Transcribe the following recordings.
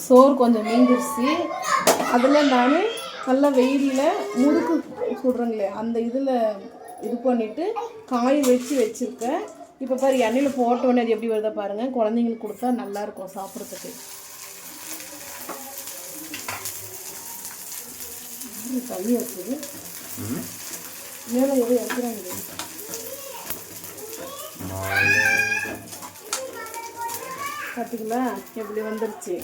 சோறு கொஞ்சம் மீந்துருச்சு. அதில் நான் நல்லா வெயிலில் முறுக்கு சுடுறேங்களே அந்த இதில் இது பண்ணிவிட்டு காய வச்சுருக்கேன். இப்போ பாரு எண்ணெயில் போட்டோன்னே அது எப்படி வருதா பாருங்கள். குழந்தைங்களுக்கு கொடுத்தா நல்லாயிருக்கும் சாப்பிட்றதுக்கு. தண்ணி இருக்குது மேலே எதுவும் எடுக்கிறாங்க. பார்த்தீங்களா எப்படி வந்துருச்சு.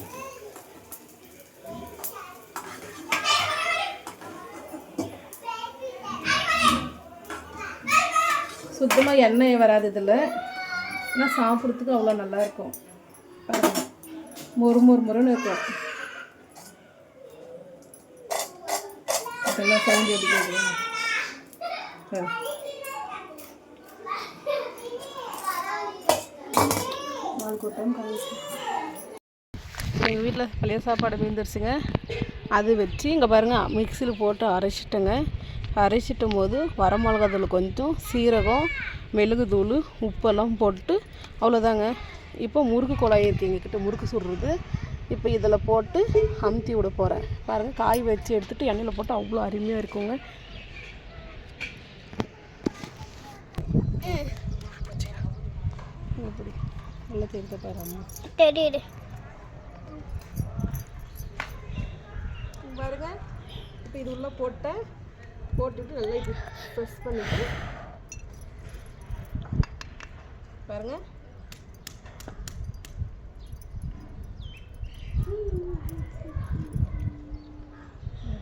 சுத்தமாக எண்ணெய் வராது இதில். ஆனால் சாப்பிட்றதுக்கு அவ்வளோ நல்லாயிருக்கும். மொறு மொறு மொறுன்னு இருக்கும். அதெல்லாம் சவுண்ட் எடுக்கிறது. எங்கள் வீட்டில் பழைய சாப்பாடு மீந்துருச்சுங்க. அது வச்சு இங்கே பாருங்கள் மிக்சியில் போட்டு அரைச்சிட்டேங்க. அரைச்சிட்டும் போது வரமிளகாத்தூள் கொஞ்சம் சீரகம் மிளகுத்தூள் உப்பெல்லாம் போட்டு அவ்வளோதாங்க. இப்போ முறுக்கு குழாய் இருக்குது எங்ககிட்ட முறுக்கு சுடுறது. இப்போ இதில் போட்டு அமுத்தி விட போகிறேன். பாருங்கள் காய் வச்சு எடுத்துகிட்டு எண்ணெயில் போட்டு அவ்வளோ அருமையாக இருக்குங்க. எப்படி நல்லா தெரிஞ்ச பாருங்க தெரியுது பாருங்க. இப்போ இது உள்ள போட்டுட்டு நல்லா இது ப்ரெஸ் பண்ணிட்டு பாருங்க.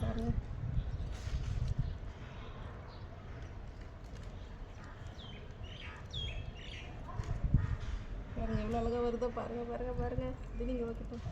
பாருங்க பாருங்க எவ்வளோ அழகாக வருதோ பாருங்க பாருங்க பாருங்க. இது நீங்கள் வைக்கட்டும்.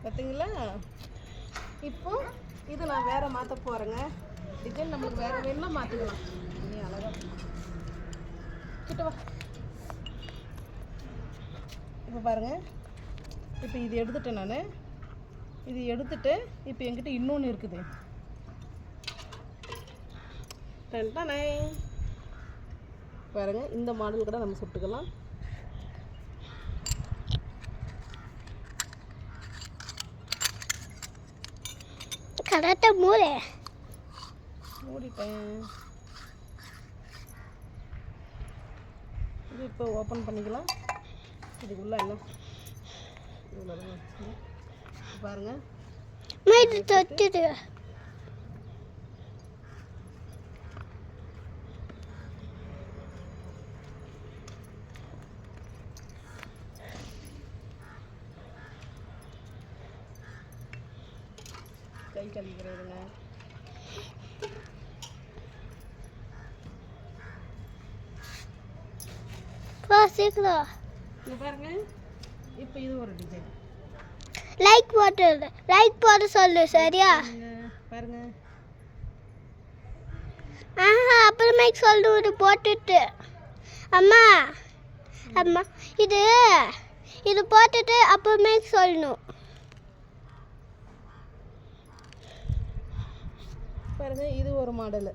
பார்த்தீங்களா? இப்போ இது நான் வேறு மாற்ற போகிறேங்க. டிசைன் நம்மளுக்கு வேறு வேணும்னா மாற்றிக்கலாம். நீ அழகாக கிட்ட வா. இப்போ பாருங்கள். இப்போ இது எடுத்துட்டேன் நான். இது எடுத்துட்டு இப்போ என்கிட்ட இன்னொன்று இருக்குது. தானே பாருங்கள். இந்த மாடல் கூட நம்ம சுட்டுக்கலாம். கரெக்டாக மூடிட்டேன். இது இப்போ ஓப்பன் பண்ணிக்கலாம். இதுக்குள்ளே என்ன இவ்வளோ பாருங்கள். கை கழிக்கிறதுங்க. சீக்கிரம் இங்கே பாருங்க. இப்போ இது ஒரு டிசைன். லைக் போட்டு சொல்லு சரியா? பாருங்க. அப்புறமே சொல்லு போட்டுட்டு அம்மா இது போட்டுட்டு அப்புறமே சொல்லணும். பாருங்க இது ஒரு மாடலு.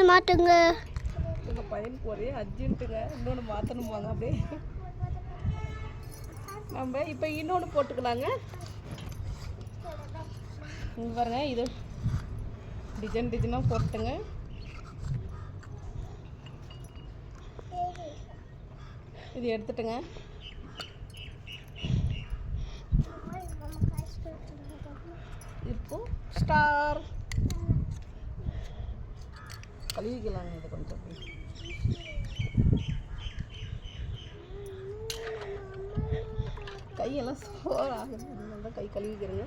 மாட்டுங்க. உங்கள் பையனுக்கு ஒரே அர்ஜென்ட்டுங்க. இன்னொன்று மாற்றணுமாங்க. அப்படியே நம்ம இப்போ இன்னொன்று போட்டுக்கலாங்க. இங்கே பாருங்க. இது டிசைனாக போட்டுங்க. இது எடுத்துட்டுங்க. இப்போ ஸ்டார் கழுவிக்கலாங்க இது கொஞ்சம். கையெல்லாம் சோறாகுது, அதனால தான் கை கழுவிக்கிறேங்க.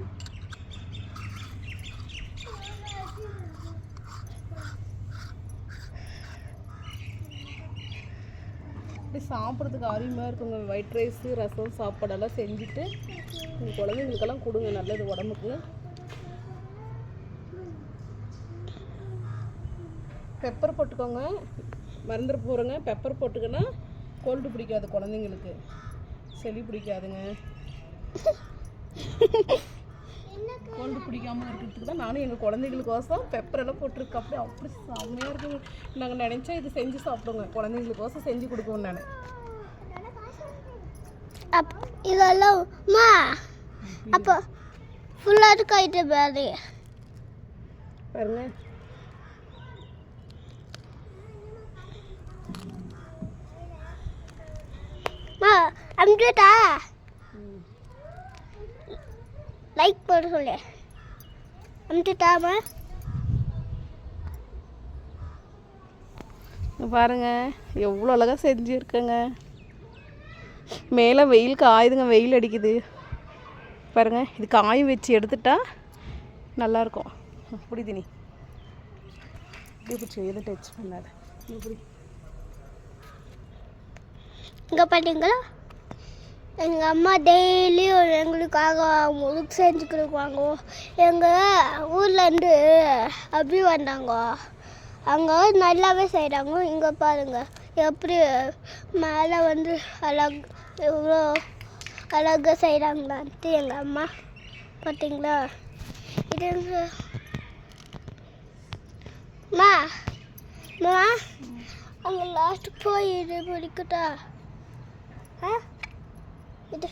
அப்படி சாப்பிட்றதுக்கு அருமையாக இருக்குங்க. ஒயிட் ரைஸு, ரசம், சாப்பாடெல்லாம் செஞ்சுட்டு உங்கள் குழந்தைங்களுக்கெல்லாம் கொடுங்க, நல்லது உடம்புக்கு. பெப்பர் போட்டுக்கோங்க, மறந்துட போகிறோங்க. பெப்பர் போட்டுக்கன்னா கோல்டு பிடிக்காது குழந்தைங்களுக்கு, சளி பிடிக்காதுங்க. கோல்டு பிடிக்காமல் இருக்கிறதுக்கு தான் நானும் எங்கள் குழந்தைங்களுக்கோசம் பெப்பரெல்லாம் போட்டிருக்கேன். அப்படி செம்மையாக இருக்குங்க. நாங்கள் நினச்சா இது செஞ்சு சாப்பிடுவோங்க, குழந்தைங்களுக்கோசம் செஞ்சு கொடுக்குவோம் நான். இதெல்லாம் அப்போ ஃபுல்லாக இருக்காயிட்டு பாரு பாருங்க. அம்ஜிட்டா லைக் போட சொல்லு. அம்ஜிட்டாமா பாருங்க எவ்வளோ அழகாக செஞ்சுருக்கேங்க. மேலே வெயில் காயுதுங்க, வெயில் அடிக்குது பாருங்க. இது காய வச்சு எடுத்துட்டா நல்லாயிருக்கும். இப்படி தினி இப்படி பிடிச்சி எதை டச் பண்ணாத. இப்படி இங்கே பார்த்தீங்களா, எங்கள் அம்மா டெய்லியும் எங்களுக்காக முறுக்கு செஞ்சு கொடுப்பாங்க. எங்கள் ஊர்லேருந்து அப்படி வந்தாங்க, அங்கே நல்லாவே செய்கிறாங்க. இங்கே பாருங்கள் எப்படி மேலே வந்து எவ்வளோ அழகாக செய்கிறாங்களான்ட்டு எங்கள் அம்மா. பார்த்தீங்களா, இது அம்மா அங்கே லாஸ்ட்டு போய் இது பிடிக்கட்டா. இது